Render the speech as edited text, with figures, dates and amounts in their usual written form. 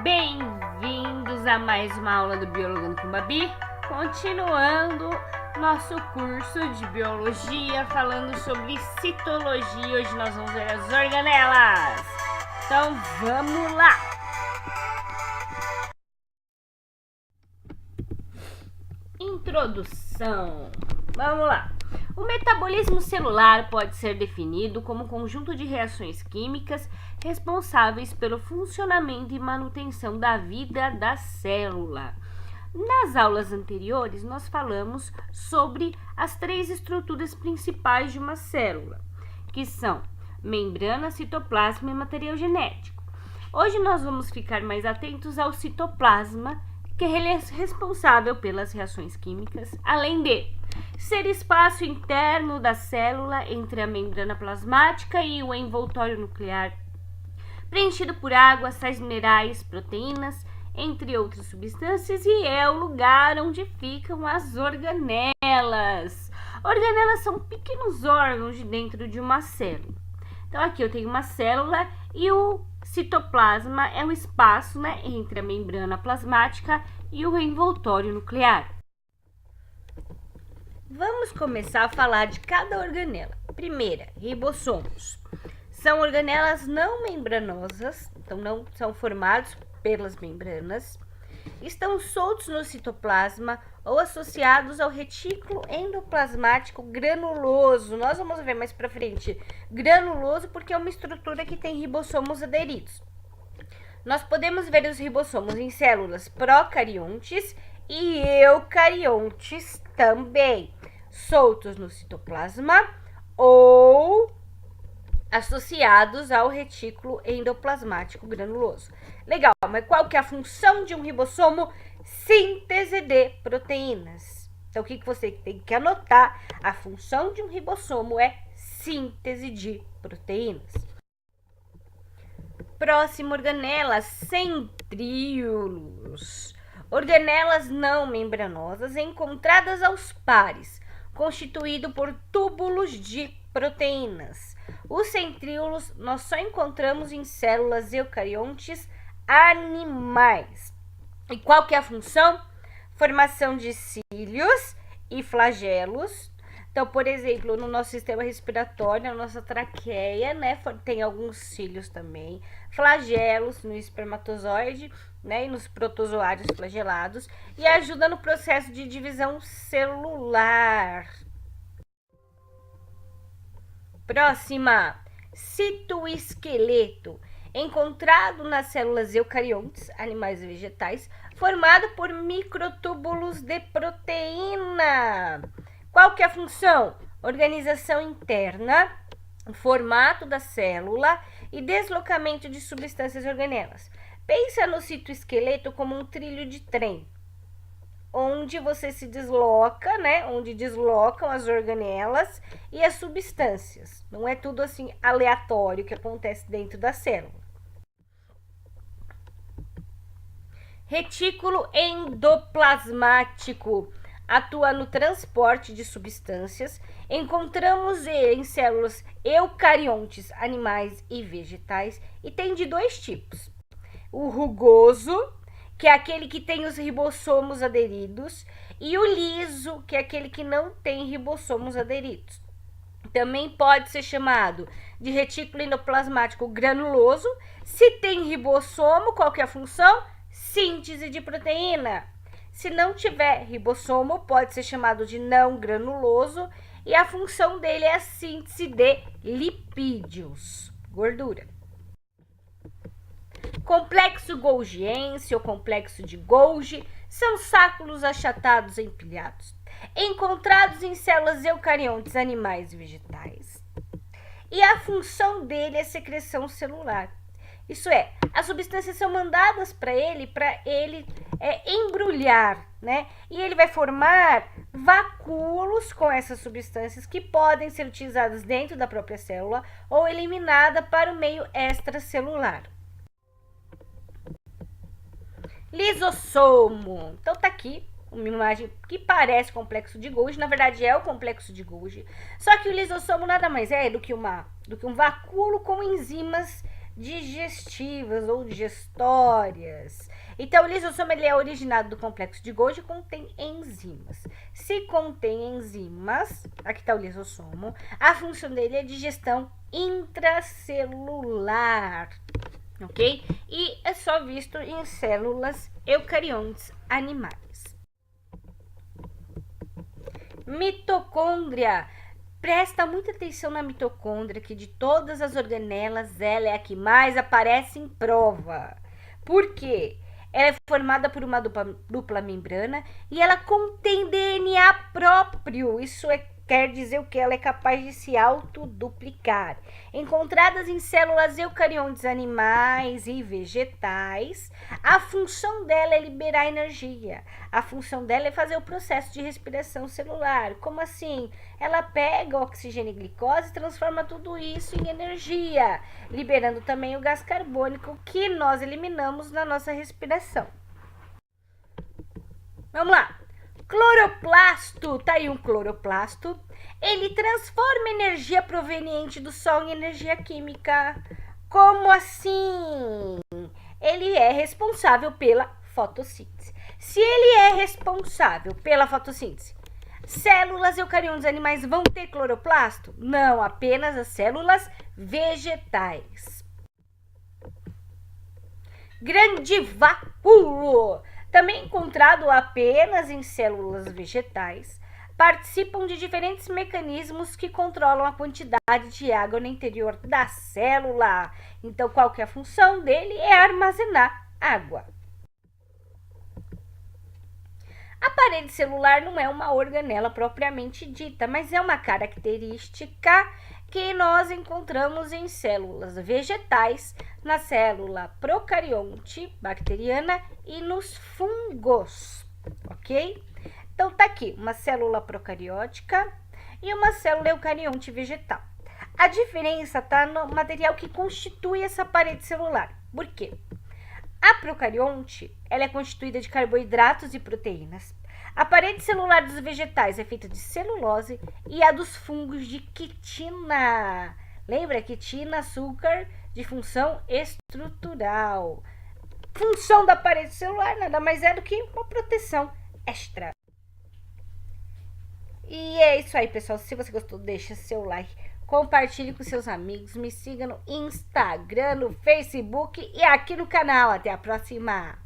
Bem-vindos a mais uma aula do Biologando com Babi, continuando nosso curso de biologia, falando sobre citologia. Hoje nós vamos ver as organelas. Então vamos lá! Introdução. Vamos lá. O metabolismo celular pode ser definido como um conjunto de reações químicas responsáveis pelo funcionamento e manutenção da vida da célula. Nas aulas anteriores, nós falamos sobre as três estruturas principais de uma célula, que são membrana, citoplasma e material genético. Hoje nós vamos ficar mais atentos ao citoplasma, que ele é responsável pelas reações químicas, além de ser espaço interno da célula entre a membrana plasmática e o envoltório nuclear, preenchido por água, sais minerais, proteínas, entre outras substâncias, e é o lugar onde ficam as organelas. Organelas são pequenos órgãos de dentro de uma célula. Então aqui eu tenho uma célula e o citoplasma é o espaço, entre a membrana plasmática e o envoltório nuclear. Vamos começar a falar de cada organela. Primeira, ribossomos. São organelas não membranosas, então não são formados pelas membranas. Estão soltos no citoplasma ou associados ao retículo endoplasmático granuloso. Nós vamos ver mais para frente granuloso porque é uma estrutura que tem ribossomos aderidos. Nós podemos ver os ribossomos em células procariontes e eucariontes também, soltos no citoplasma ou associados ao retículo endoplasmático granuloso. Legal, mas qual que é a função de um ribossomo? Síntese de proteínas. Então, o que você tem que anotar? A função de um ribossomo é síntese de proteínas. Próxima organela, centríolos. Organelas não membranosas encontradas aos pares, constituído por túbulos de proteínas. Os centríolos nós só encontramos em células eucariontes animais. E qual que é a função? Formação de cílios e flagelos. Então, por exemplo, no nosso sistema respiratório, na nossa traqueia, tem alguns cílios também. Flagelos no espermatozoide, e nos protozoários flagelados. E ajuda no processo de divisão celular. Próxima, citoesqueleto, encontrado nas células eucariontes, animais e vegetais, formado por microtúbulos de proteína. Qual que é a função? Organização interna, formato da célula e deslocamento de substâncias organelas. Pensa no citoesqueleto como um trilho de trem, onde você se desloca, onde deslocam as organelas e as substâncias. Não é tudo assim aleatório que acontece dentro da célula. Retículo endoplasmático atua no transporte de substâncias. Encontramos em células eucariontes, animais e vegetais, e tem de dois tipos. O rugoso, que é aquele que tem os ribossomos aderidos, e o liso, que é aquele que não tem ribossomos aderidos. Também pode ser chamado de retículo endoplasmático granuloso. Se tem ribossomo, qual que é a função? Síntese de proteína. Se não tiver ribossomo, pode ser chamado de não granuloso, e a função dele é a síntese de lipídios, gordura. Complexo golgiense ou complexo de Golgi são sáculos achatados empilhados, encontrados em células eucariontes, animais e vegetais. E a função dele é secreção celular. Isso é, as substâncias são mandadas para ele embrulhar, E ele vai formar vacúolos com essas substâncias que podem ser utilizadas dentro da própria célula ou eliminada para o meio extracelular. Lisossomo. Então tá aqui uma imagem que parece complexo de Golgi, na verdade é o complexo de Golgi. Só que o lisossomo nada mais é do que um vacúolo com enzimas digestivas ou digestórias. Então, o lisossomo ele é originado do complexo de Golgi e contém enzimas. Se contém enzimas, aqui está o lisossomo, a função dele é digestão intracelular, ok? E é só visto em células eucariontes animais. Mitocôndria. Presta muita atenção na mitocôndria, que de todas as organelas, ela é a que mais aparece em prova. Por quê? Ela é formada por uma dupla membrana e ela contém DNA próprio. Isso quer dizer o que? Ela é capaz de se autoduplicar. Encontradas em células eucariontes animais e vegetais, a função dela é liberar energia. A função dela é fazer o processo de respiração celular. Como assim? Ela pega oxigênio e glicose e transforma tudo isso em energia, liberando também o gás carbônico que nós eliminamos na nossa respiração. Vamos lá. Cloroplasto, tá aí um cloroplasto. Ele transforma energia proveniente do sol em energia química. Como assim? Ele é responsável pela fotossíntese. Se ele é responsável pela fotossíntese, células eucariontes animais vão ter cloroplasto? Não, apenas as células vegetais. Grandiváculo, também encontrado apenas em células vegetais, participam de diferentes mecanismos que controlam a quantidade de água no interior da célula. Então, qual que é a função dele? É armazenar água. A parede celular não é uma organela propriamente dita, mas é uma característica que nós encontramos em células vegetais, na célula procarionte bacteriana e nos fungos, ok? Então, tá aqui uma célula procariótica e uma célula eucarionte vegetal. A diferença está no material que constitui essa parede celular. Por quê? A procarionte, ela é constituída de carboidratos e proteínas. A parede celular dos vegetais é feita de celulose e a dos fungos de quitina. Lembra? Quitina, açúcar de função estrutural. Função da parede celular nada mais é do que uma proteção extra. E é isso aí, pessoal. Se você gostou, deixa seu like, compartilhe com seus amigos, me siga no Instagram, no Facebook e aqui no canal. Até a próxima!